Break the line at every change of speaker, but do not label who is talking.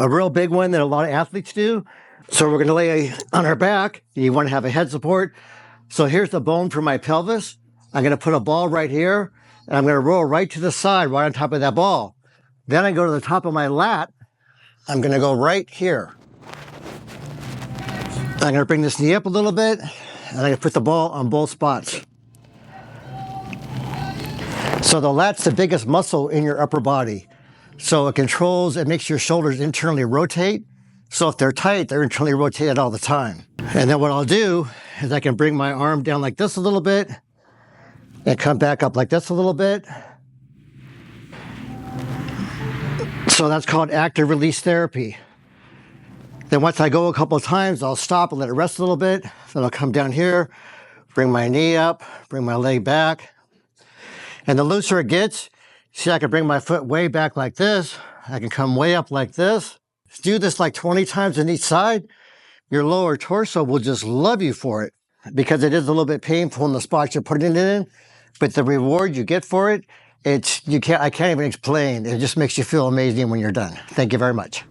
a real big one that a lot of athletes do. So we're going to lay on our back. You want to have a head support. So here's the bone for my pelvis. I'm going to put a ball right here, and I'm going to roll right to the side, right on top of that ball. Then I go to the top of my lat. I'm going to go right here. I'm going to bring this knee up a little bit, and I'm going to put the ball on both spots. So the lat's the biggest muscle in your upper body. So it makes your shoulders internally rotate. So if they're tight, they're internally rotated all the time. And then what I'll do is I can bring my arm down like this a little bit and come back up like this a little bit. So that's called active release therapy. Then once I go a couple of times, I'll stop and let it rest a little bit. Then I'll come down here, bring my knee up, bring my leg back. And the looser it gets, see, I can bring my foot way back like this. I can come way up like this. Do this like 20 times on each side. Your lower torso will just love you for it because it is a little bit painful in the spots you're putting it in, but the reward you get for it, I can't even explain. It just makes you feel amazing when you're done. Thank you very much.